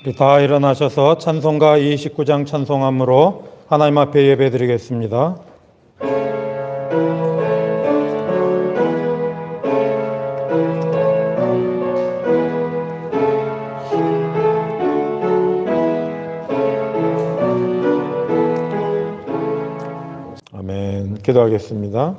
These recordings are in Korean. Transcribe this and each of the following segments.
우리 다 일어나셔서 찬송가 29장 찬송함으로 하나님 앞에 예배드리겠습니다. 아멘. 기도하겠습니다.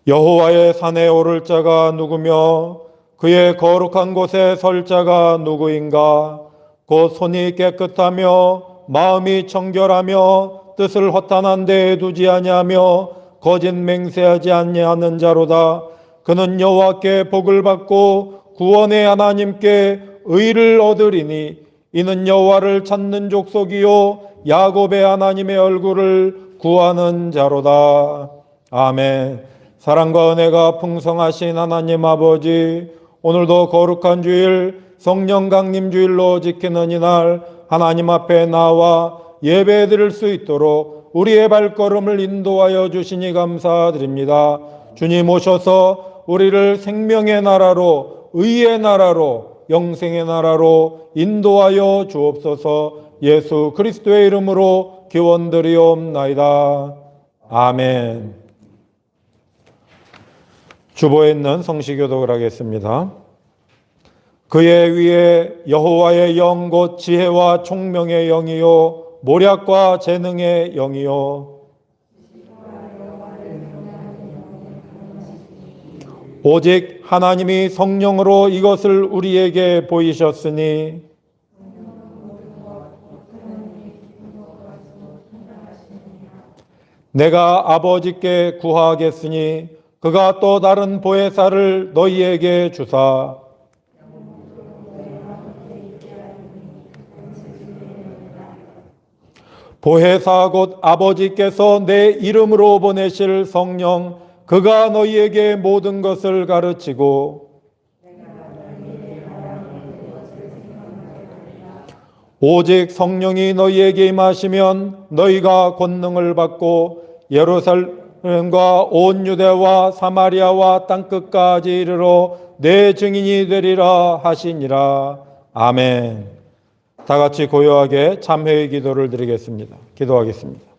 여호와의 산에 오를 자가 누구며 그의 거룩한 곳에 설 자가 누구인가? 곧 손이 깨끗하며 마음이 청결하며 뜻을 허탄한 데에 두지 아니하며 거짓 맹세하지 아니하는 자로다. 그는 여호와께 복을 받고 구원의 하나님께 의를 얻으리니 이는 여호와를 찾는 족속이요 야곱의 하나님의 얼굴을 구하는 자로다. 아멘. 사랑과 은혜가 풍성하신 하나님 아버지, 오늘도 거룩한 주일 성령 강림 주일로 지키는 이날 하나님 앞에 나와 예배드릴 수 있도록 우리의 발걸음을 인도하여 주시니 감사드립니다. 주님 오셔서 우리를 생명의 나라로, 의의 나라로, 영생의 나라로 인도하여 주옵소서. 예수 그리스도의 이름으로 기원드리옵나이다. 아멘. 주보에 있는 성시교독을 하겠습니다. 그의 위에 여호와의 영 곧 지혜와 총명의 영이요 모략과 재능의 영이요 오직 하나님이 성령으로 이것을 우리에게 보이셨으니 내가 아버지께 구하겠으니 그가 또 다른 보혜사를 너희에게 주사 보혜사 곧 아버지께서 내 이름으로 보내실 성령 그가 너희에게 모든 것을 가르치고 오직 성령이 너희에게 임하시면 너희가 권능을 받고 예루살렘과 온 유대와 사마리아와 땅끝까지 이르러 내 증인이 되리라 하시니라. 아멘. 다 같이 고요하게 참회의 기도를 드리겠습니다. 기도하겠습니다.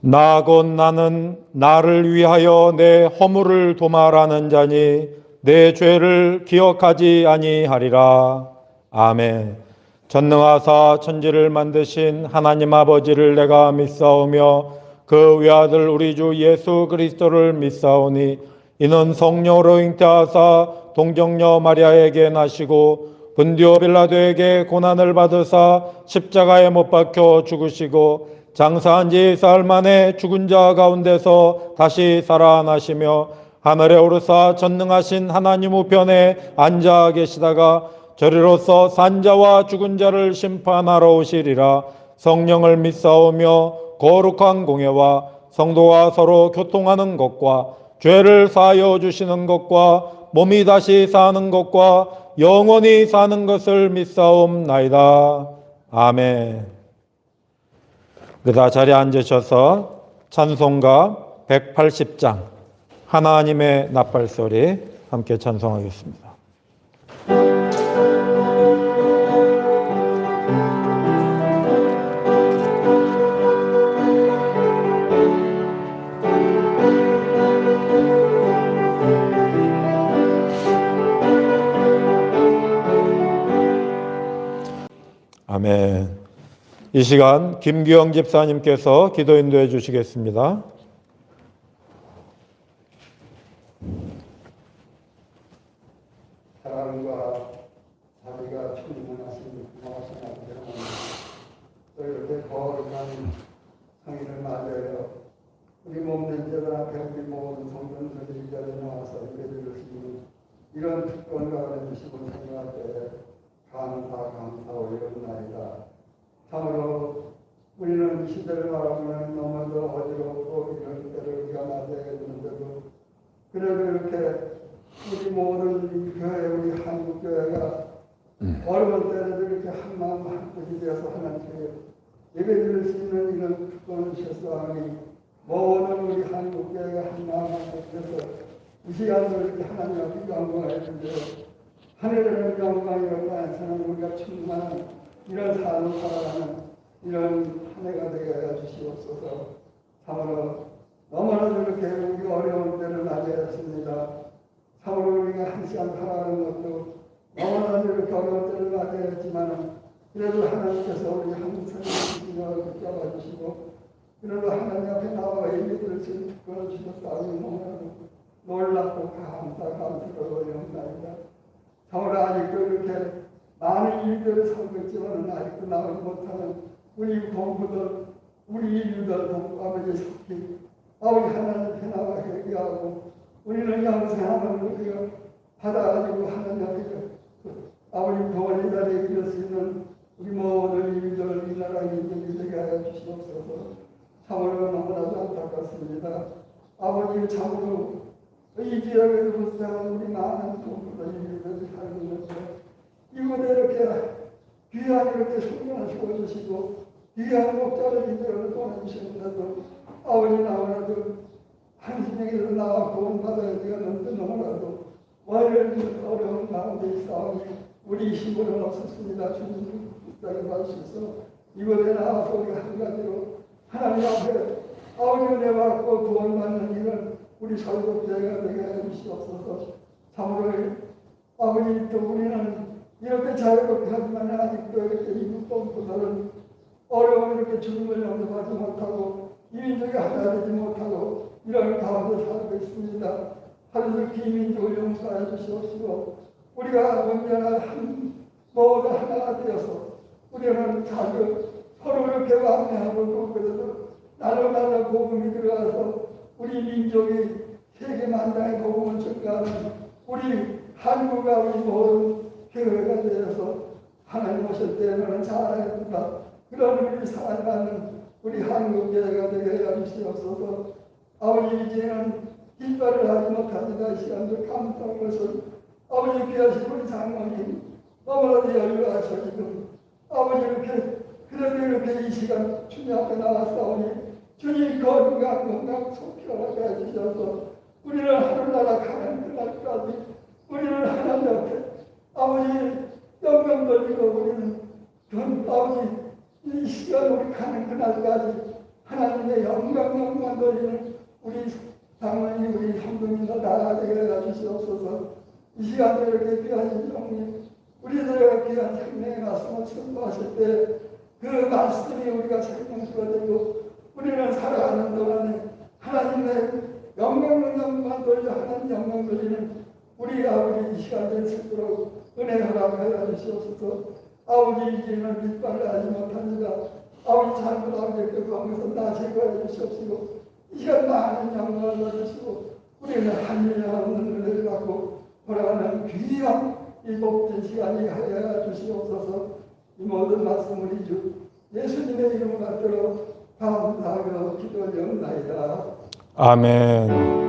나 곧 나는 나를 위하여 내 허물을 도말하는 자니 내 죄를 기억하지 아니하리라. 아멘. 전능하사 천지를 만드신 하나님 아버지를 내가 믿사오며 그 외아들 우리 주 예수 그리스도를 믿사오니 이는 성령으로 잉태하사 동정녀 마리아에게 나시고 본디오 빌라도에게 고난을 받으사 십자가에 못 박혀 죽으시고 장사한 지 사흘 만에 죽은 자 가운데서 다시 살아나시며 하늘에 오르사 전능하신 하나님 우편에 앉아 계시다가 저리로서 산자와 죽은 자를 심판하러 오시리라. 성령을 믿사오며 거룩한 공예와 성도가 서로 교통하는 것과 죄를 사하여 주시는 것과 몸이 다시 사는 것과 영원히 사는 것을 믿사옵나이다. 아멘. 다 자리에 앉으셔서 찬송가 180장 하나님의 나팔소리 함께 찬송하겠습니다. 아멘. 이 시간 김규영 집사님께서 기도 인도해 주시겠습니다. 사랑과 자비가 충만하신 고마우신 하나님, 또 이렇게 거룩한 성인을 맞이하여 우리 몸된 자들 앞에 우리 모든 성도들이 이 자리에 나와서 예배드릴 수 있는 이런 특권과 은혜심을 생각할 때 감사 올려옵나이다. 참으로 우리는 이 시대를 바라보면 너무도 어지럽고 이런 때를 우리가 맞이하게 되는데도 그래도 이렇게 우리 모든 교회, 우리 한국 교회가 어려운 때에도 이렇게 한 마음 한 뜻이 되어서 하나님께 예배드릴 수 있는 이런 특권을 주셨사오니 모든 우리 한국 교회가 한 마음 한 뜻이 되어서 이 시간도 이렇게 하나님 앞에 영광을 드려 하늘의 영광이라고 안에서는 우리가 충만한 이런 삶을 살아가는 이런 한 해가 되게 해 주시옵소서. 참으로 너무나도 이렇게 우리 어려운 때를 맞이했습니다. 참으로 우리가 한 시간 살아가는 것도 너무나도 이렇게 어려운 때를 맞이했지만 그래도 하나님께서 우리 한국 성도님을 붙잡아 주시고 그래도 하나님 앞에 나와 예배드릴 수 있는 특권을 주셨다니 너무나도 놀랍고 감사스러워옵나이다. 참으로 아직도 이렇게 많은 일들을 살고 있지만 아직도 나오지 못하는 우리 동부들, 우리 인류들 아버지 속히 아버지 하나님께 나와 회개하고 우리는 영생하는 우리가 받아가지고 하나님 앞에 아버지 구원의 자리에 이를 수 있는 우리 모든 인류들 이 나라 인들이 되게 하여 주시옵소서. 참으로 너무나도 안타깝습니다. 아버지 참으로 이 지역에서 불쌍한 우리 많은 동부들 인류들이 살고 있는데 이곳에 이렇게 귀한 이렇게 소명을 주어주시고 귀한 목자를 이대로 도와주시는데도 아버지 나오나도 한신에게서 나와 구원받아야 되었는데 너무나도 월요일 어려운 가운데 있사오니 우리 힘으로는 없었습니다. 주님 불쌍히 봐주셔서 이곳에 나와서 우리가 한 가지로 하나님 앞에 아버지 은혜 받고 구원받는 이런 우리 설국제가 되게 해주시옵소서. 참으로 아버지 또 우리는 이렇게 자유롭게 하지만 아직도 이렇게 이국 동포들은 어려운 이렇게 죽음을 용서하지 못하고 이민족이 하나 되지 못하고 이런 가운데 살고 있습니다. 하루도 기민족을 용서해 주시옵시고 우리가 언제나 모두 하나가 되어서 우리는 서로 이렇게 왕래하고 그래도 날로 복음이 들어가서 우리 민족이 세계 만장의 복음을 전가하는 우리 한국과 우리 모든 교회가 되어서 하나님 오실 때에는 잘해야 된다. 그런 우리 살아가는 우리 한국 교회가 되게 해 주시옵소서. 아버지 이제는 깃발을 하지 못합니다. 이 시간도 감사한 것을 아버지 귀하신 우리 장로님 너무나도 연로하셔 지금 아버지 이렇게 그래도 이렇게 이 시간 주님 앞에 나왔사오니 주님 건강 속편하게 해주셔서 우리는 하늘나라 가는 그날까지 우리는 하나님 앞에 아버지 영광 돌리고 우리는 아버지 이 시간 우리 가는 그날까지 하나님의 영광 돌리는 우리 장로님 우리 성도님들 다 되게 해주시옵소서. 이 시간에 이렇게 귀하신 영님 우리들의 귀한 생명의 말씀을 선포하실 때 그 말씀이 우리가 생명수가 되고 우리는 살아가는 동안에 하나님의 영광 돌려 하나님 영광 돌리는 우리 아버지 이 시간 될 수 있도록 은혜 허락하여 주시옵소서. 아버지 이제는 빗발을 하지 못합니다. 아버지 잘못하게 그 거기서 나 제거해 주시옵시고 이 시간 많은 영광을 넣어주시고 우리는 한일이 없는 은혜를 갖고 돌아가는 귀한 이 복된 시간이 하여 주시옵소서. 이 모든 말씀 우리 주 예수님의 이름 받들어 감사하며 기도하옵나이다. 아멘.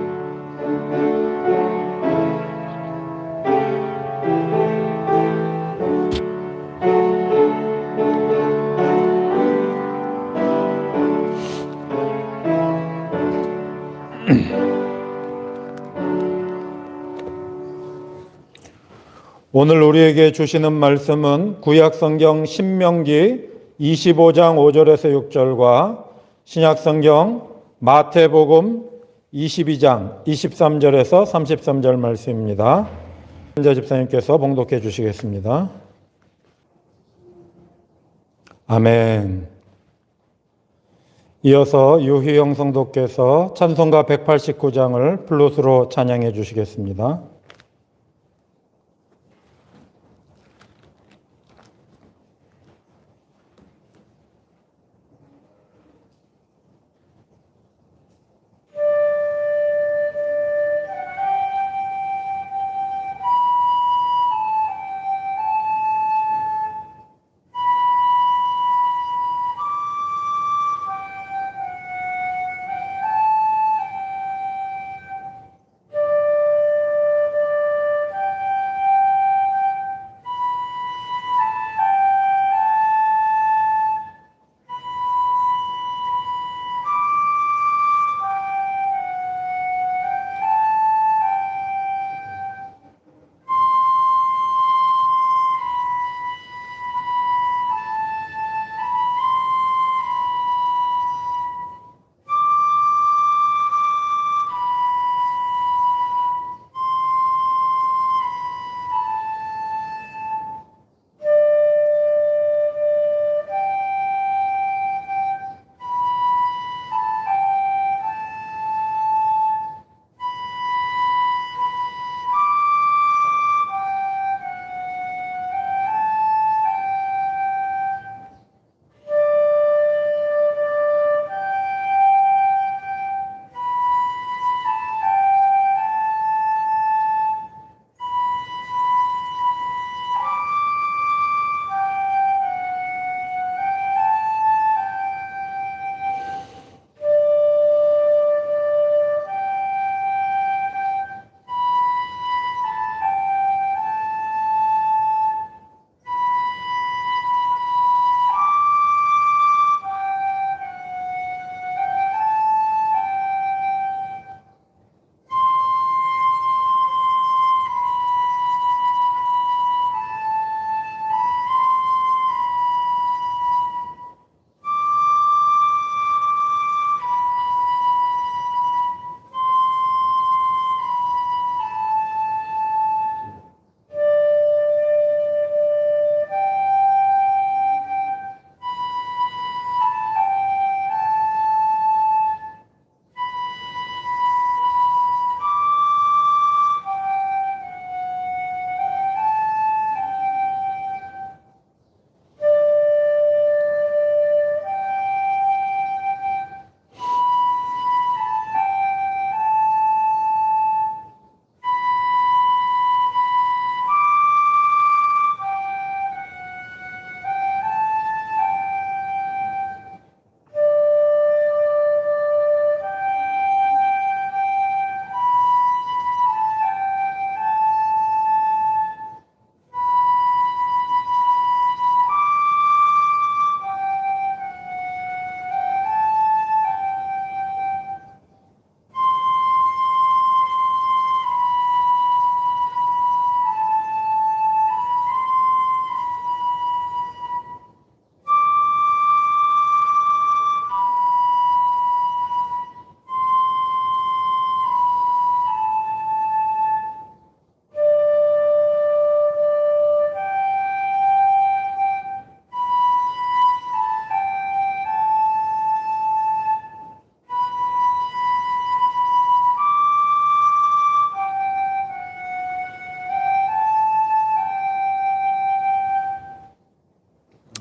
오늘 우리에게 주시는 말씀은 구약성경 신명기 25장 5절에서 6절과 신약성경 마태복음 22장 23절에서 33절 말씀입니다. 현재 집사님께서 봉독해 주시겠습니다. 아멘. 이어서 유희영 성도께서 찬송가 189장을 플룻으로 찬양해 주시겠습니다.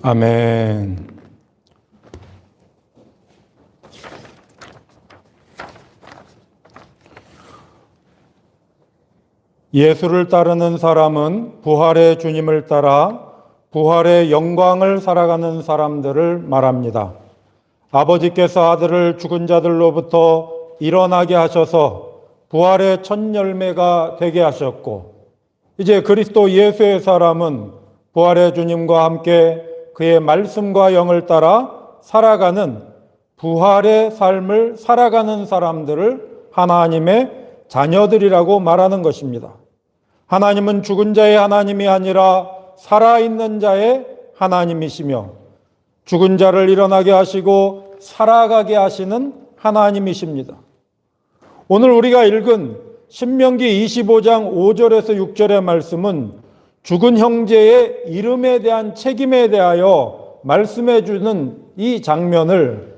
아멘. 예수를 따르는 사람은 부활의 주님을 따라 부활의 영광을 살아가는 사람들을 말합니다. 아버지께서 아들을 죽은 자들로부터 일어나게 하셔서 부활의 첫 열매가 되게 하셨고, 이제 그리스도 예수의 사람은 부활의 주님과 함께 그의 말씀과 영을 따라 살아가는 부활의 삶을 살아가는 사람들을 하나님의 자녀들이라고 말하는 것입니다. 하나님은 죽은 자의 하나님이 아니라 살아있는 자의 하나님이시며 죽은 자를 일어나게 하시고 살아가게 하시는 하나님이십니다. 오늘 우리가 읽은 신명기 25장 5절에서 6절의 말씀은 죽은 형제의 이름에 대한 책임에 대하여 말씀해 주는 이 장면을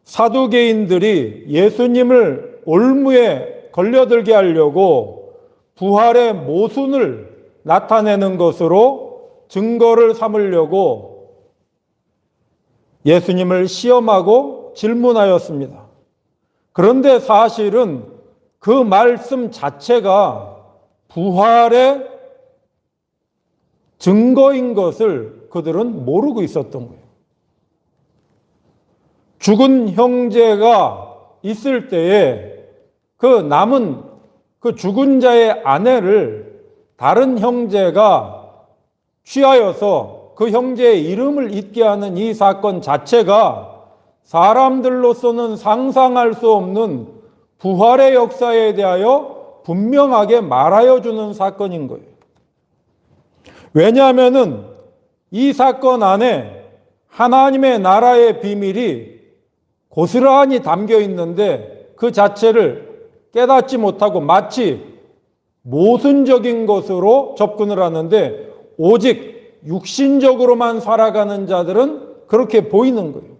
사두개인들이 예수님을 올무에 걸려들게 하려고 부활의 모순을 나타내는 것으로 증거를 삼으려고 예수님을 시험하고 질문하였습니다. 그런데 사실은 그 말씀 자체가 부활의 증거인 것을 그들은 모르고 있었던 거예요. 죽은 형제가 있을 때에 그 남은 그 죽은 자의 아내를 다른 형제가 취하여서 그 형제의 이름을 잊게 하는 이 사건 자체가 사람들로서는 상상할 수 없는 부활의 역사에 대하여 분명하게 말하여 주는 사건인 거예요. 왜냐하면은 이 사건 안에 하나님의 나라의 비밀이 고스란히 담겨 있는데 그 자체를 깨닫지 못하고 마치 모순적인 것으로 접근을 하는데 오직 육신적으로만 살아가는 자들은 그렇게 보이는 거예요.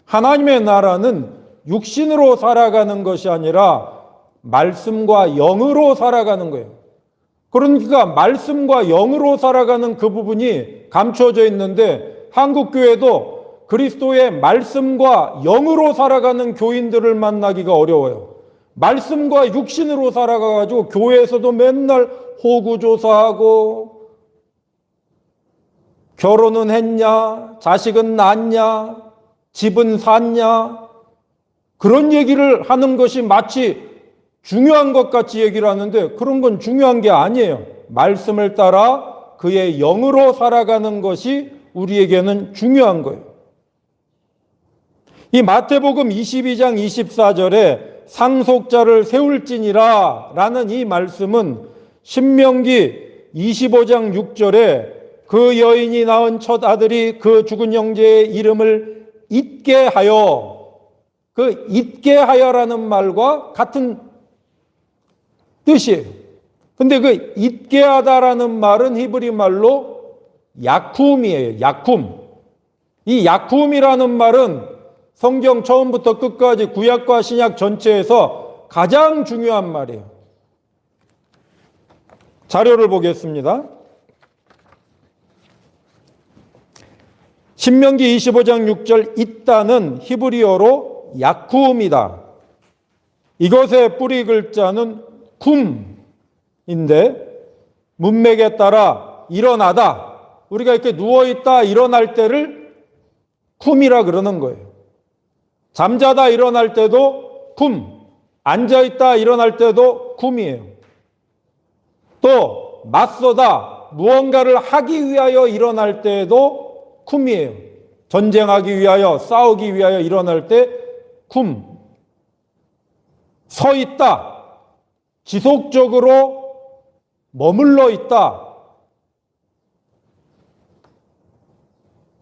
하나님의 나라는 육신으로 살아가는 것이 아니라 말씀과 영으로 살아가는 거예요. 그러니까 말씀과 영으로 살아가는 그 부분이 감춰져 있는데 한국교회도 그리스도의 말씀과 영으로 살아가는 교인들을 만나기가 어려워요. 말씀과 육신으로 살아가가지고 교회에서도 맨날 호구조사하고 결혼은 했냐, 자식은 낳았냐, 집은 샀냐, 그런 얘기를 하는 것이 마치 중요한 것 같이 얘기를 하는데 그런 건 중요한 게 아니에요. 말씀을 따라 그의 영으로 살아가는 것이 우리에게는 중요한 거예요. 이 마태복음 22장 24절에 상속자를 세울지니라 라는 이 말씀은 신명기 25장 6절에 그 여인이 낳은 첫 아들이 그 죽은 형제의 이름을 잊게 하여, 그 잊게 하여라는 말과 같은 뜻이에요. 근데 그 잊게 하다라는 말은 히브리 말로 야쿰이에요. 야쿰. 이 야쿰이라는 말은 성경 처음부터 끝까지 구약과 신약 전체에서 가장 중요한 말이에요. 자료를 보겠습니다. 신명기 25장 6절 있다는 히브리어로 야쿰이다. 이것의 뿌리 글자는 쿰인데 문맥에 따라 일어나다. 우리가 이렇게 누워있다 일어날 때를 쿰이라 그러는 거예요. 잠자다 일어날 때도 쿰, 앉아있다 일어날 때도 쿰이에요. 또 맞서다, 무언가를 하기 위하여 일어날 때도 쿰이에요. 전쟁하기 위하여, 싸우기 위하여 일어날 때 쿰. 서 있다, 지속적으로 머물러 있다,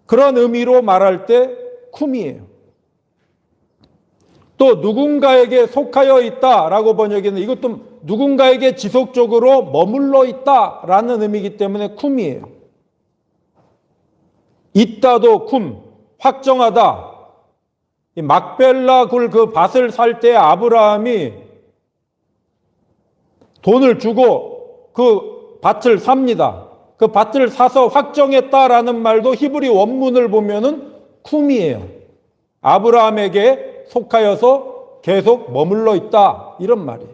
그런 의미로 말할 때 쿰이에요. 또 누군가에게 속하여 있다라고 번역했는데 이것도 누군가에게 지속적으로 머물러 있다라는 의미이기 때문에 쿰이에요. 있다도 쿰, 확정하다. 이 막벨라 굴 그 밭을 살 때 아브라함이 돈을 주고 그 밭을 삽니다. 그 밭을 사서 확정했다라는 말도 히브리 원문을 보면은 쿰이에요. 아브라함에게 속하여서 계속 머물러 있다, 이런 말이에요.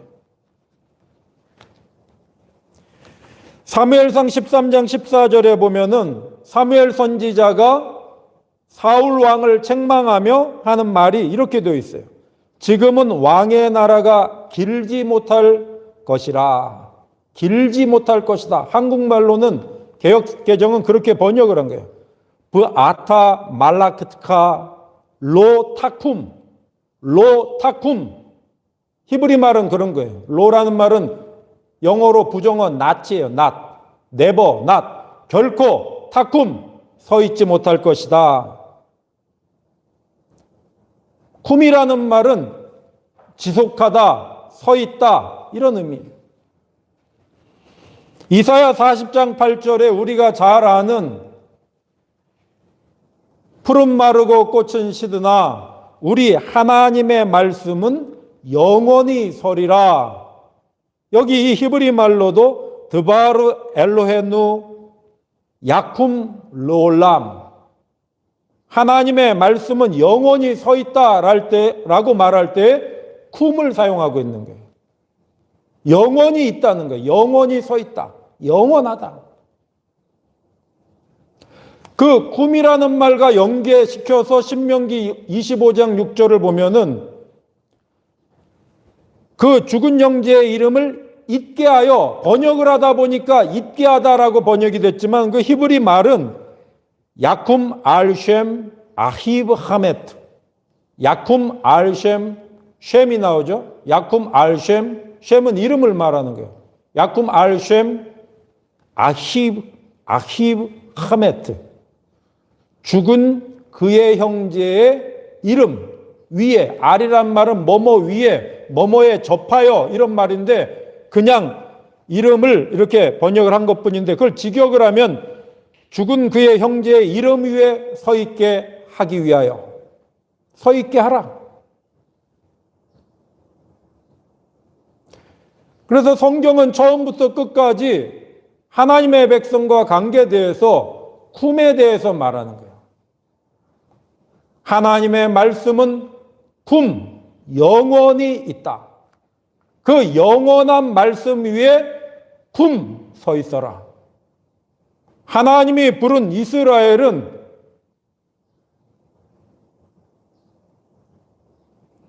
사무엘상 13장 14절에 보면은 사무엘 선지자가 사울 왕을 책망하며 하는 말이 이렇게 되어 있어요. 지금은 왕의 나라가 길지 못할 것이라. 길지 못할 것이다. 한국말로는 개역개정은 그렇게 번역을 한 거예요. 브아타 말라크트카 로타쿰. 로타쿰. 히브리 말은 그런 거예요. 로라는 말은 영어로 부정어 not이에요. not. never, not. 결코 타쿰. 서 있지 못할 것이다. 쿰이라는 말은 지속하다, 서 있다, 이런 의미예요. 이사야 40장 8절에 우리가 잘 아는 푸른 마르고 꽃은 시드나 우리 하나님의 말씀은 영원히 서리라. 여기 이 히브리 말로도 드바르 엘로헤누 야쿰 르올람, 하나님의 말씀은 영원히 서 있다라고 말할 때 쿰을 사용하고 있는 거예요. 영원히 있다는 거예요. 영원히 서 있다. 영원하다. 그 쿰이라는 말과 연계시켜서 신명기 25장 6절을 보면은 그 죽은 형제의 이름을 잊게 하여, 번역을 하다 보니까 잊게 하다라고 번역이 됐지만 그 히브리 말은 야쿰 알셴 아히브 하메트, 야쿰 알셴, 셴이 나오죠. 야쿰 알셴, 셴은 이름을 말하는 거예요. 야쿰 알셴 아히브 하메트, 죽은 그의 형제의 이름 위에, 알이란 말은 뭐뭐 위에, 뭐뭐에 접하여, 이런 말인데 그냥 이름을 이렇게 번역을 한 것뿐인데, 그걸 직역을 하면 죽은 그의 형제의 이름 위에 서 있게 하기 위하여, 서 있게 하라. 그래서 성경은 처음부터 끝까지 하나님의 백성과 관계에 대해서, 쿰에 대해서 말하는 거예요. 하나님의 말씀은 쿰, 영원히 있다. 그 영원한 말씀 위에 쿰 서 있어라. 하나님이 부른 이스라엘은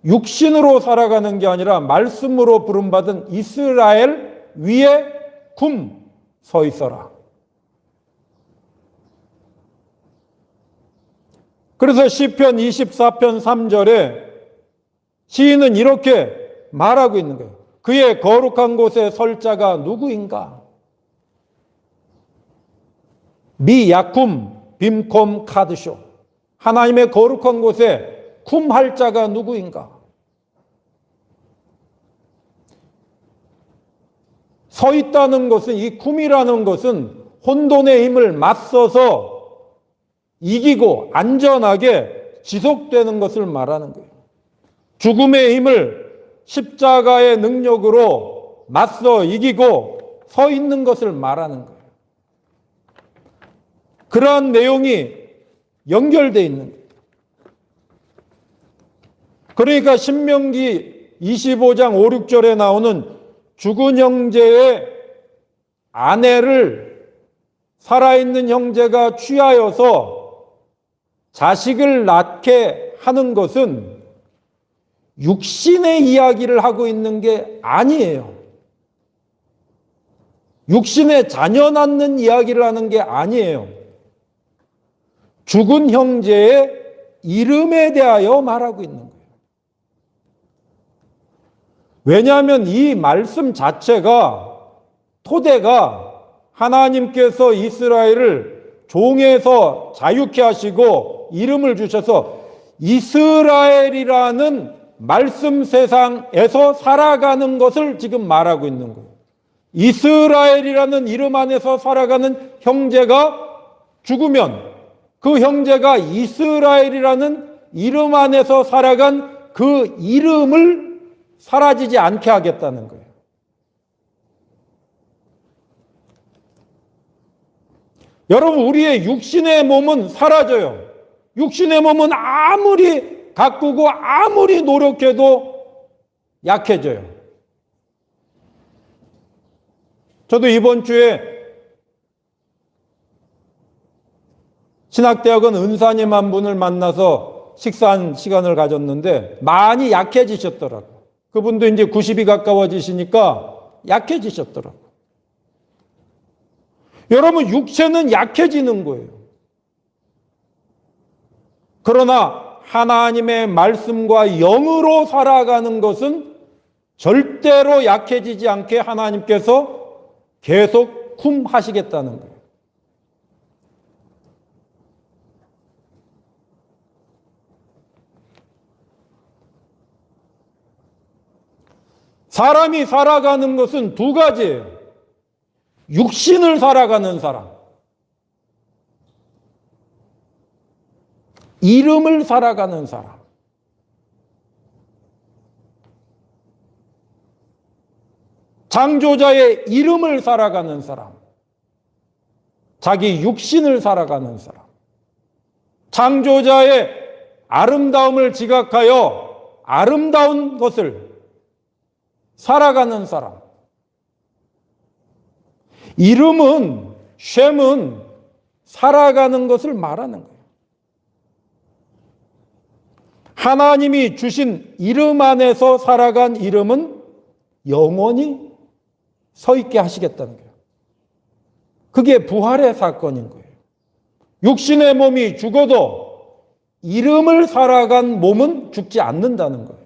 육신으로 살아가는 게 아니라 말씀으로 부름받은 이스라엘 위에 쿰 서 있어라. 그래서 시편 24편 3절에 시인은 이렇게 말하고 있는 거예요. 그의 거룩한 곳에 설 자가 누구인가? 미 야쿰 빔콤 카드쇼, 하나님의 거룩한 곳에 쿰 할 자가 누구인가? 서 있다는 것은, 이 쿰이라는 것은 혼돈의 힘을 맞서서 이기고 안전하게 지속되는 것을 말하는 거예요. 죽음의 힘을 십자가의 능력으로 맞서 이기고 서 있는 것을 말하는 거예요. 그러한 내용이 연결되어 있는 거예요. 그러니까 신명기 25장 5, 6절에 나오는 죽은 형제의 아내를 살아있는 형제가 취하여서 자식을 낳게 하는 것은 육신의 이야기를 하고 있는 게 아니에요. 육신의 자녀 낳는 이야기를 하는 게 아니에요. 죽은 형제의 이름에 대하여 말하고 있는 거예요. 왜냐하면 이 말씀 자체가, 토대가 하나님께서 이스라엘을 종에서 자유케 하시고 이름을 주셔서 이스라엘이라는 말씀 세상에서 살아가는 것을 지금 말하고 있는 거예요. 이스라엘이라는 이름 안에서 살아가는 형제가 죽으면 그 형제가 이스라엘이라는 이름 안에서 살아간 그 이름을 사라지지 않게 하겠다는 거예요. 여러분, 우리의 육신의 몸은 사라져요. 육신의 몸은 아무리 가꾸고 아무리 노력해도 약해져요. 저도 이번 주에 신학대학원 은사님 한 분을 만나서 식사한 시간을 가졌는데 많이 약해지셨더라고요. 그분도 이제 90이 가까워지시니까 약해지셨더라고요. 여러분, 육체는 약해지는 거예요. 그러나 하나님의 말씀과 영으로 살아가는 것은 절대로 약해지지 않게 하나님께서 계속 쿰 하시겠다는 거예요. 사람이 살아가는 것은 두 가지예요. 육신을 살아가는 사람, 이름을 살아가는 사람. 창조자의 이름을 살아가는 사람, 자기 육신을 살아가는 사람, 창조자의 아름다움을 지각하여 아름다운 것을 살아가는 사람. 이름은, 셈은 살아가는 것을 말하는 거예요. 하나님이 주신 이름 안에서 살아간 이름은 영원히 서 있게 하시겠다는 거예요. 그게 부활의 사건인 거예요. 육신의 몸이 죽어도 이름을 살아간 몸은 죽지 않는다는 거예요.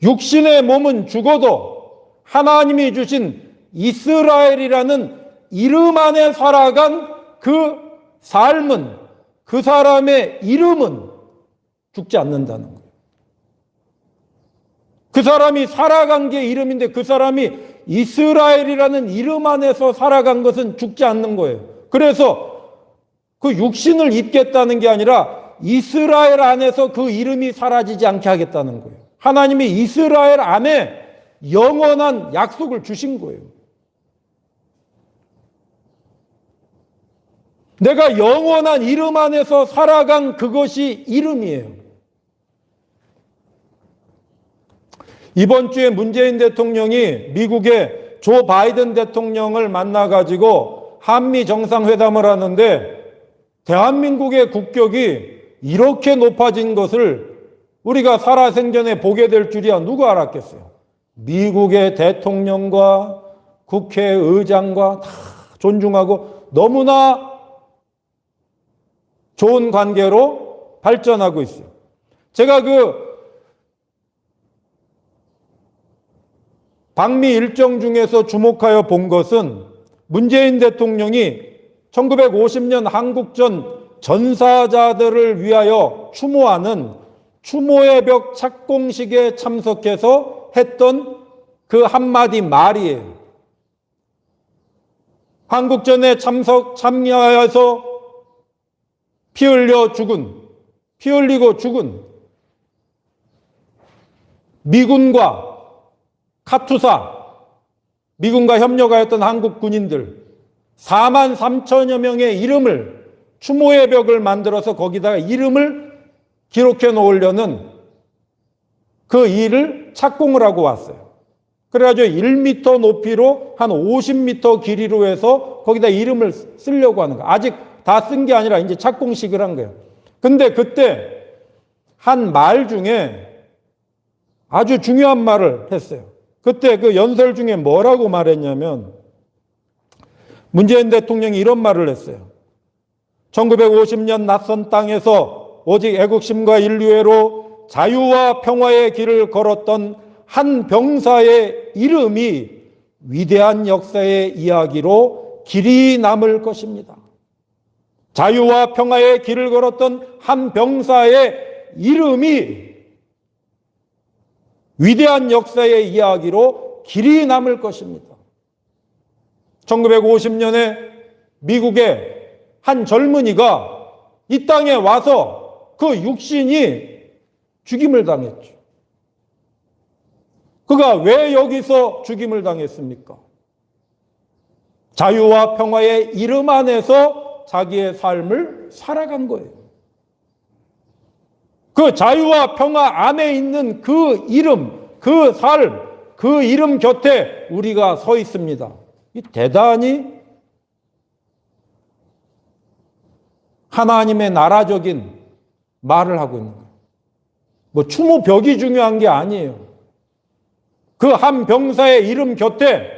육신의 몸은 죽어도 하나님이 주신 이스라엘이라는 이름 안에 살아간 그 삶은, 그 사람의 이름은 죽지 않는다는 거예요. 그 사람이 살아간 게 이름인데 그 사람이 이스라엘이라는 이름 안에서 살아간 것은 죽지 않는 거예요. 그래서 그 육신을 입겠다는 게 아니라 이스라엘 안에서 그 이름이 사라지지 않게 하겠다는 거예요. 하나님이 이스라엘 안에 영원한 약속을 주신 거예요. 내가 영원한 이름 안에서 살아간 그것이 이름이에요. 이번 주에 문재인 대통령이 미국의 조 바이든 대통령을 만나가지고 한미 정상회담을 하는데 대한민국의 국격이 이렇게 높아진 것을 우리가 살아생전에 보게 될 줄이야 누가 알았겠어요. 미국의 대통령과 국회의장과 다 존중하고 너무나 좋은 관계로 발전하고 있어요. 제가 방미 일정 중에서 주목하여 본 것은 문재인 대통령이 1950년 한국전 전사자들을 위하여 추모하는 추모의 벽 착공식에 참석해서 했던 그 한마디 말이에요. 한국전에 참여하여서 피 흘리고 죽은 미군과 카투사, 미군과 협력하였던 한국 군인들 4만 3천여 명의 이름을 추모의 벽을 만들어서 거기다가 이름을 기록해 놓으려는 그 일을 착공을 하고 왔어요. 그래가지고 1m 높이로 한 50m 길이로 해서 거기다 이름을 쓰려고 하는 거예요. 아직 다 쓴 게 아니라 이제 착공식을 한 거예요. 근데 그때 한 말 중에 아주 중요한 말을 했어요. 그때 그 연설 중에 뭐라고 말했냐면 문재인 대통령이 이런 말을 했어요. 1950년 낯선 땅에서 오직 애국심과 인류애로 자유와 평화의 길을 걸었던 한 병사의 이름이 위대한 역사의 이야기로 길이 남을 것입니다. 자유와 평화의 길을 걸었던 한 병사의 이름이 위대한 역사의 이야기로 길이 남을 것입니다. 1950년에 미국의 한 젊은이가 이 땅에 와서 그 육신이 죽임을 당했죠. 그가 왜 여기서 죽임을 당했습니까? 자유와 평화의 이름 안에서 자기의 삶을 살아간 거예요. 그 자유와 평화 안에 있는 그 이름, 그 삶, 그 이름 곁에 우리가 서 있습니다. 이 대단히 하나님의 나라적인 말을 하고 있는 거예요. 뭐 추모벽이 중요한 게 아니에요. 그 한 병사의 이름 곁에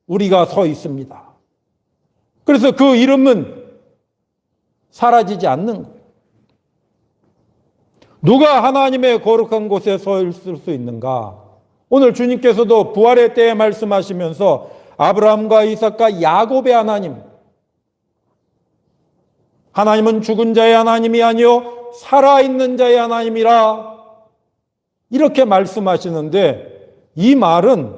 우리가 서 있습니다. 그래서 그 이름은 사라지지 않는 거예요. 누가 하나님의 거룩한 곳에 서 있을 수 있는가? 오늘 주님께서도 부활의 때에 말씀하시면서 아브라함과 이삭과 야곱의 하나님, 하나님은 죽은 자의 하나님이 아니요 살아있는 자의 하나님이라 이렇게 말씀하시는데 이 말은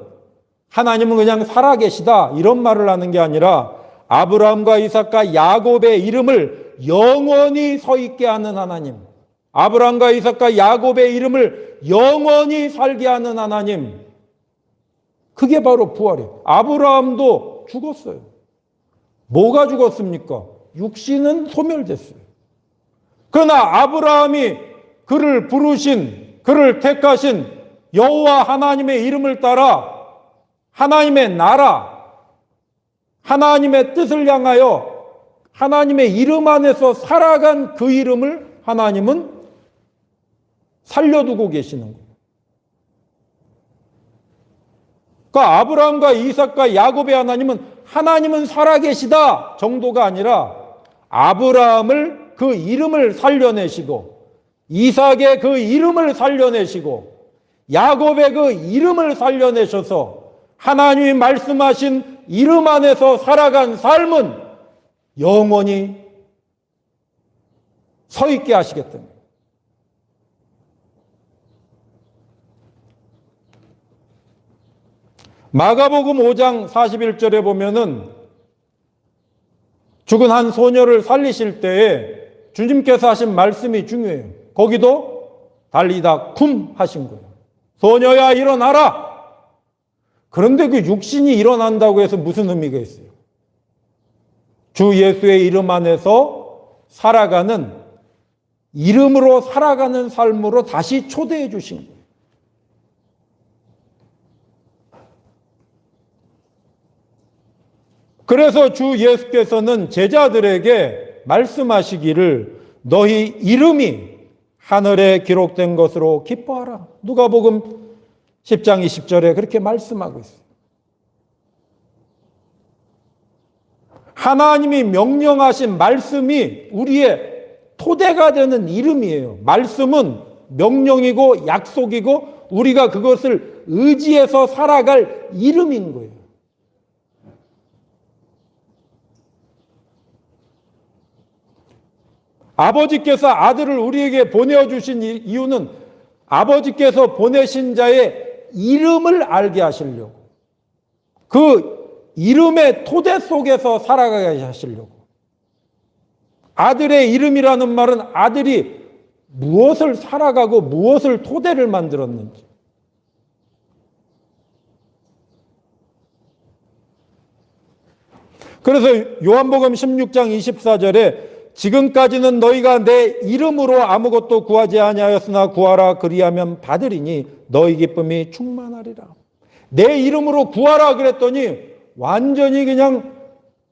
하나님은 그냥 살아계시다 이런 말을 하는 게 아니라 아브라함과 이삭과 야곱의 이름을 영원히 서 있게 하는 하나님, 아브라함과 이삭과 야곱의 이름을 영원히 살게 하는 하나님, 그게 바로 부활이에요. 아브라함도 죽었어요. 뭐가 죽었습니까? 육신은 소멸됐어요. 그러나 아브라함이 그를 부르신, 그를 택하신 여호와 하나님의 이름을 따라 하나님의 나라, 하나님의 뜻을 향하여 하나님의 이름 안에서 살아간 그 이름을 하나님은 살려두고 계시는 거예요. 그러니까 아브라함과 이삭과 야곱의 하나님은 살아계시다 정도가 아니라 아브라함을 그 이름을 살려내시고 이삭의 그 이름을 살려내시고 야곱의 그 이름을 살려내셔서 하나님이 말씀하신 이름 안에서 살아간 삶은 영원히 서 있게 하시겠다는 거예요. 마가복음 5장 41절에 보면은 죽은 한 소녀를 살리실 때에 주님께서 하신 말씀이 중요해요. 거기도 달리다 쿰 하신 거예요. 소녀야 일어나라. 그런데 그 육신이 일어난다고 해서 무슨 의미가 있어요? 주 예수의 이름 안에서 살아가는, 이름으로 살아가는 삶으로 다시 초대해 주신 거예요. 그래서 주 예수께서는 제자들에게 말씀하시기를 너희 이름이 하늘에 기록된 것으로 기뻐하라. 누가복음 10장 20절에 그렇게 말씀하고 있어요. 하나님이 명령하신 말씀이 우리의 토대가 되는 이름이에요. 말씀은 명령이고 약속이고 우리가 그것을 의지해서 살아갈 이름인 거예요. 아버지께서 아들을 우리에게 보내주신 이유는 아버지께서 보내신 자의 이름을 알게 하시려고, 그 이름의 토대 속에서 살아가게 하시려고. 아들의 이름이라는 말은 아들이 무엇을 살아가고 무엇을 토대를 만들었는지. 그래서 요한복음 16장 24절에 지금까지는 너희가 내 이름으로 아무것도 구하지 아니하였으나 구하라 그리하면 받으리니 너희 기쁨이 충만하리라. 내 이름으로 구하라 그랬더니 완전히 그냥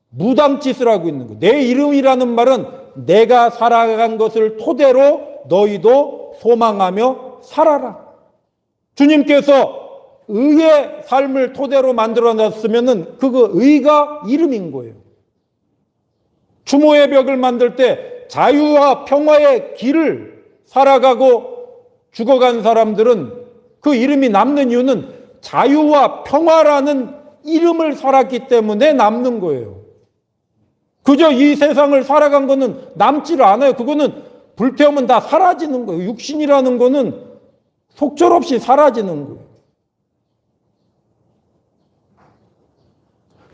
무당짓을 하고 있는 거예요. 내 이름이라는 말은 내가 살아간 것을 토대로 너희도 소망하며 살아라. 주님께서 의의 삶을 토대로 만들어놨으면 그 의가 이름인 거예요. 추모의 벽을 만들 때 자유와 평화의 길을 살아가고 죽어간 사람들은 그 이름이 남는 이유는 자유와 평화라는 이름을 살았기 때문에 남는 거예요. 그저 이 세상을 살아간 거는 남지를 않아요. 그거는 불태우면 다 사라지는 거예요. 육신이라는 거는 속절없이 사라지는 거예요.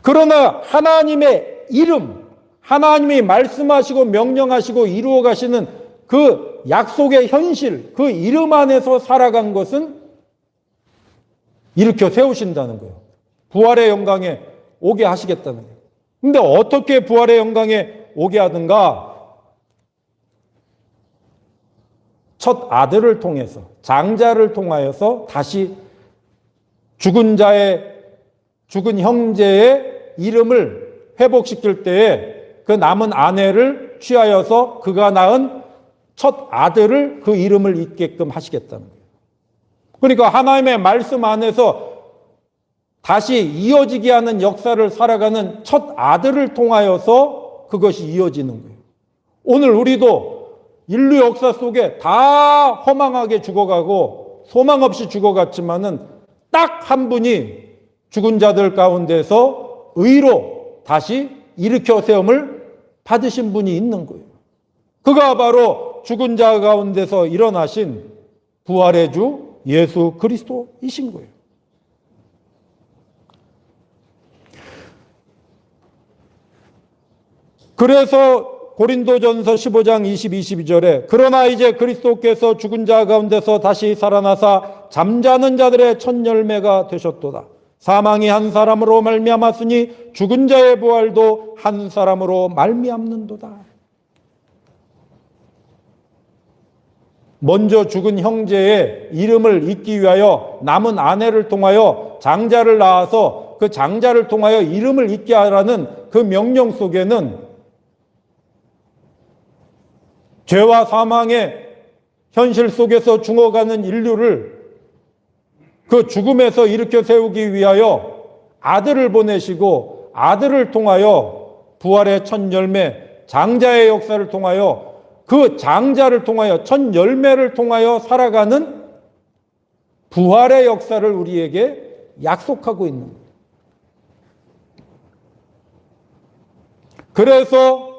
그러나 하나님의 이름, 하나님이 말씀하시고 명령하시고 이루어 가시는 그 약속의 현실, 그 이름 안에서 살아간 것은 일으켜 세우신다는 거예요. 부활의 영광에 오게 하시겠다는 거예요. 근데 어떻게 부활의 영광에 오게 하든가? 첫 아들을 통해서, 장자를 통하여서 다시 죽은 형제의 이름을 회복시킬 때에 그 남은 아내를 취하여서 그가 낳은 첫 아들을 그 이름을 잇게끔 하시겠다는 거예요. 그러니까 하나님의 말씀 안에서 다시 이어지게 하는 역사를 살아가는 첫 아들을 통하여서 그것이 이어지는 거예요. 오늘 우리도 인류 역사 속에 다 허망하게 죽어가고 소망 없이 죽어갔지만은 딱 한 분이 죽은 자들 가운데서 의로 다시 일으켜 세움을 받으신 분이 있는 거예요. 그가 바로 죽은 자 가운데서 일어나신 부활의 주 예수 그리스도이신 거예요. 그래서 고린도전서 15장 22절에 그러나 이제 그리스도께서 죽은 자 가운데서 다시 살아나사 잠자는 자들의 첫 열매가 되셨도다. 사망이 한 사람으로 말미암았으니 죽은 자의 부활도 한 사람으로 말미암는도다. 먼저 죽은 형제의 이름을 잇기 위하여 남은 아내를 통하여 장자를 낳아서 그 장자를 통하여 이름을 잇게 하라는 그 명령 속에는 죄와 사망의 현실 속에서 죽어가는 인류를 그 죽음에서 일으켜 세우기 위하여 아들을 보내시고 아들을 통하여 부활의 첫 열매, 장자의 역사를 통하여 그 장자를 통하여 첫 열매를 통하여 살아가는 부활의 역사를 우리에게 약속하고 있는 거예요. 그래서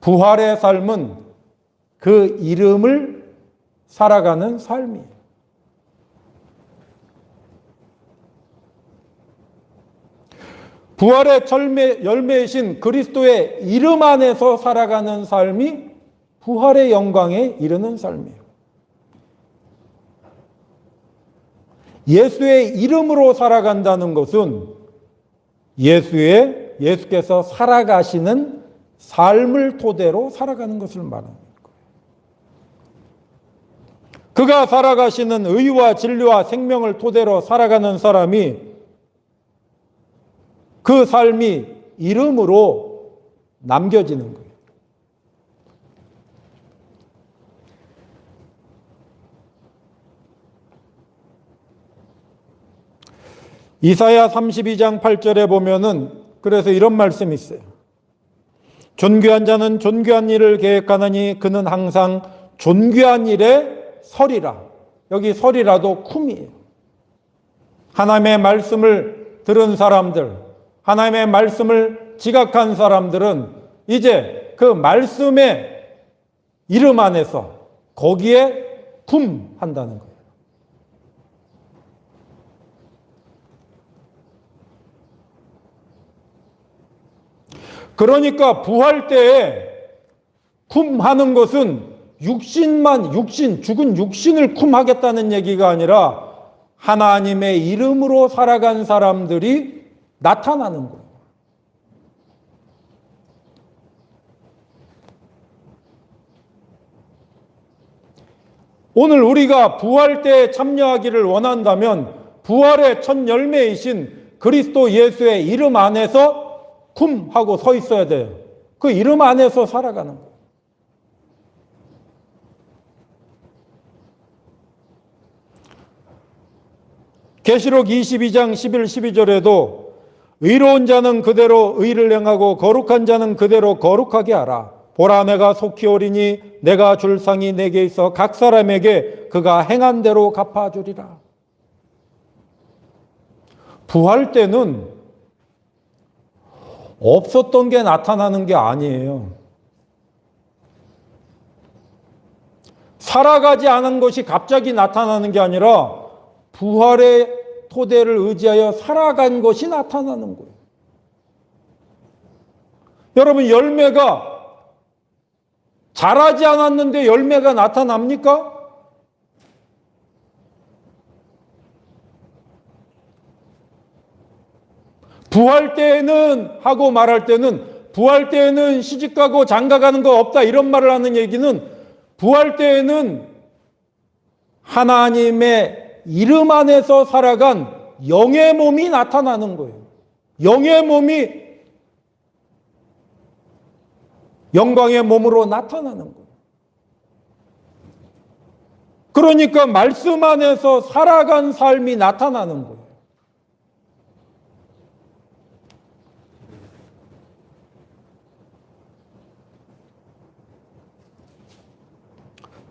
부활의 삶은 그 이름을 살아가는 삶이에요. 부활의 열매이신 그리스도의 이름 안에서 살아가는 삶이 부활의 영광에 이르는 삶이에요. 예수의 이름으로 살아간다는 것은 예수께서 살아가시는 삶을 토대로 살아가는 것을 말하는 거예요. 그가 살아가시는 의와 진리와 생명을 토대로 살아가는 사람이 그 삶이 이름으로 남겨지는 거예요. 이사야 32장 8절에 보면은 그래서 이런 말씀이 있어요. 존귀한 자는 존귀한 일을 계획하나니 그는 항상 존귀한 일에 서리라. 여기 서리라도 쿰이에요. 하나님의 말씀을 들은 사람들, 하나님의 말씀을 지각한 사람들은 이제 그 말씀의 이름 안에서 거기에 쿰한다는 거예요. 그러니까 부활 때에 쿰하는 것은 죽은 육신을 쿰하겠다는 얘기가 아니라 하나님의 이름으로 살아간 사람들이 나타나는 거예요. 오늘 우리가 부활 때에 참여하기를 원한다면 부활의 첫 열매이신 그리스도 예수의 이름 안에서 쿰 하고 서 있어야 돼요. 그 이름 안에서 살아가는 거예요. 계시록 22장 11, 12절에도 의로운 자는 그대로 의를 행하고 거룩한 자는 그대로 거룩하게 하라. 보라 내가 속히 오리니 내가 줄 상이 내게 있어 각 사람에게 그가 행한 대로 갚아주리라. 부활 때는 없었던 게 나타나는 게 아니에요. 살아가지 않은 것이 갑자기 나타나는 게 아니라 부활의 토대를 의지하여 살아간 것이 나타나는 거예요. 여러분, 열매가 자라지 않았는데 열매가 나타납니까? 부활 때에는 하고 말할 때는 부활 때에는 시집가고 장가가는 거 없다 이런 말을 하는 얘기는 부활 때에는 하나님의 이름 안에서 살아간 영의 몸이 나타나는 거예요. 영의 몸이 영광의 몸으로 나타나는 거예요. 그러니까 말씀 안에서 살아간 삶이 나타나는 거예요.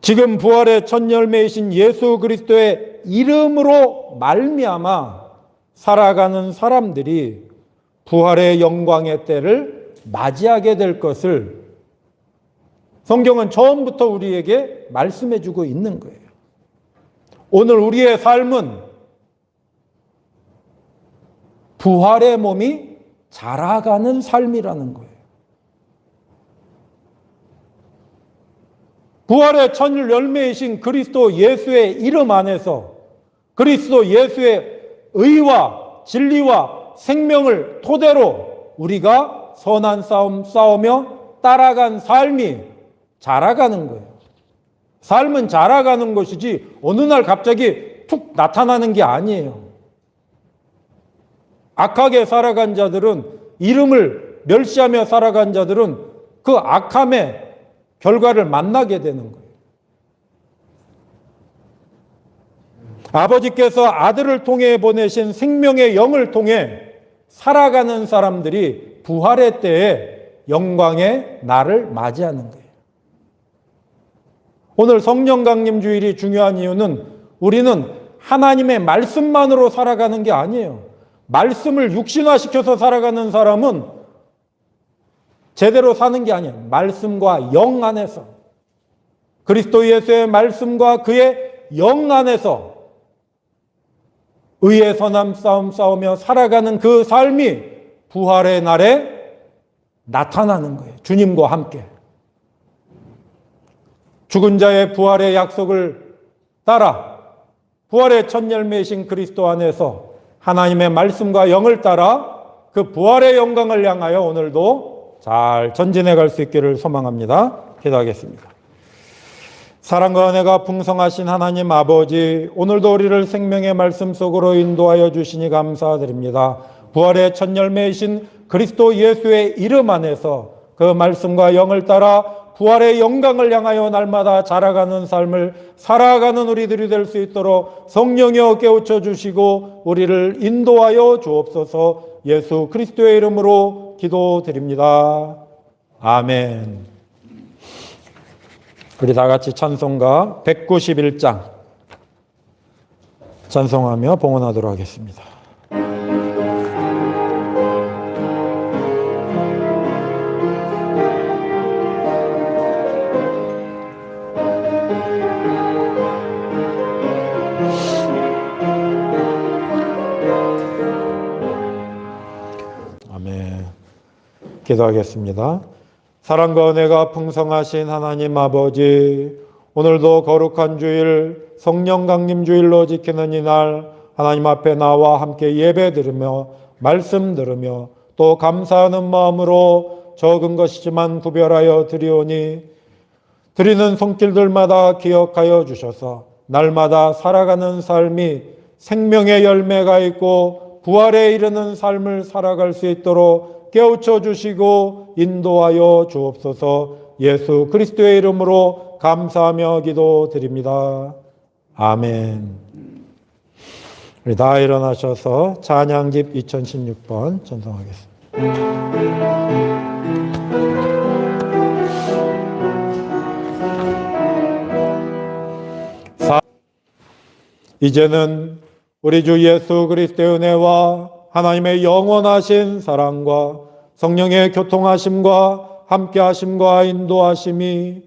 지금 부활의 첫 열매이신 예수 그리스도의 이름으로 말미암아 살아가는 사람들이 부활의 영광의 때를 맞이하게 될 것을 성경은 처음부터 우리에게 말씀해 주고 있는 거예요. 오늘 우리의 삶은 부활의 몸이 자라가는 삶이라는 거예요. 부활의 첫 열매이신 그리스도 예수의 이름 안에서 그리스도 예수의 의와 진리와 생명을 토대로 우리가 선한 싸움 싸우며 따라간 삶이 자라가는 거예요. 삶은 자라가는 것이지 어느 날 갑자기 툭 나타나는 게 아니에요. 악하게 살아간 자들은, 이름을 멸시하며 살아간 자들은 그 악함의 결과를 만나게 되는 거예요. 아버지께서 아들을 통해 보내신 생명의 영을 통해 살아가는 사람들이 부활의 때에 영광의 날을 맞이하는 거예요. 오늘 성령 강림 주일이 중요한 이유는 우리는 하나님의 말씀만으로 살아가는 게 아니에요. 말씀을 육신화시켜서 살아가는 사람은 제대로 사는 게 아니에요. 말씀과 영 안에서, 그리스도 예수의 말씀과 그의 영 안에서 의의 선한 싸움 싸우며 살아가는 그 삶이 부활의 날에 나타나는 거예요. 주님과 함께. 죽은 자의 부활의 약속을 따라 부활의 첫 열매이신 그리스도 안에서 하나님의 말씀과 영을 따라 그 부활의 영광을 향하여 오늘도 잘 전진해 갈 수 있기를 소망합니다. 기도하겠습니다. 사랑과 은혜가 풍성하신 하나님 아버지, 오늘도 우리를 생명의 말씀 속으로 인도하여 주시니 감사드립니다. 부활의 첫 열매이신 그리스도 예수의 이름 안에서 그 말씀과 영을 따라 부활의 영광을 향하여 날마다 자라가는 삶을 살아가는 우리들이 될 수 있도록 성령이여 깨우쳐 주시고 우리를 인도하여 주옵소서. 예수 그리스도의 이름으로 기도드립니다. 아멘. 우리 다 같이 찬송가 191장 찬송하며 봉헌하도록 하겠습니다. 아멘. 기도하겠습니다. 사랑과 은혜가 풍성하신 하나님 아버지, 오늘도 거룩한 주일, 성령 강림 주일로 지키는 이날 하나님 앞에 나와 함께 예배 드리며 말씀 들으며 또 감사하는 마음으로 적은 것이지만 구별하여 드리오니 드리는 손길들마다 기억하여 주셔서 날마다 살아가는 삶이 생명의 열매가 있고 부활에 이르는 삶을 살아갈 수 있도록 깨우쳐 주시고 인도하여 주옵소서. 예수 그리스도의 이름으로 감사하며 기도드립니다. 아멘. 우리 다 일어나셔서 찬양집 2016번 전송하겠습니다. 이제는 우리 주 예수 그리스도의 은혜와 하나님의 영원하신 사랑과 성령의 교통하심과 함께하심과 인도하심이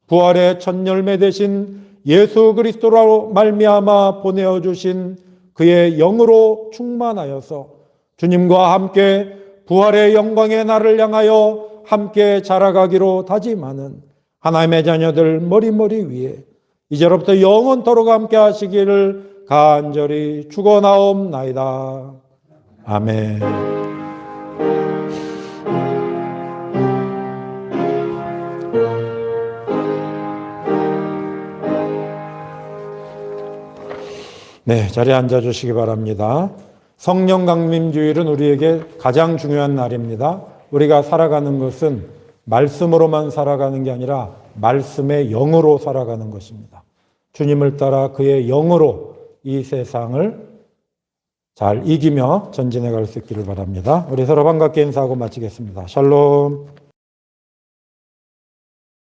부활의 첫 열매 되신 예수 그리스도로 말미암아 보내어 주신 그의 영으로 충만하여서 주님과 함께 부활의 영광의 날을 향하여 함께 자라가기로 다짐하는 하나님의 자녀들 머리머리 위에 이제로부터 영원토록 함께 하시기를 간절히 축원하옵나이다. 아멘. 네, 자리에 앉아주시기 바랍니다. 성령 강림 주일은 우리에게 가장 중요한 날입니다. 우리가 살아가는 것은 말씀으로만 살아가는 게 아니라 말씀의 영으로 살아가는 것입니다. 주님을 따라 그의 영으로 이 세상을 잘 이기며 전진해 갈 수 있기를 바랍니다. 우리 서로 반갑게 인사하고 마치겠습니다. 샬롬.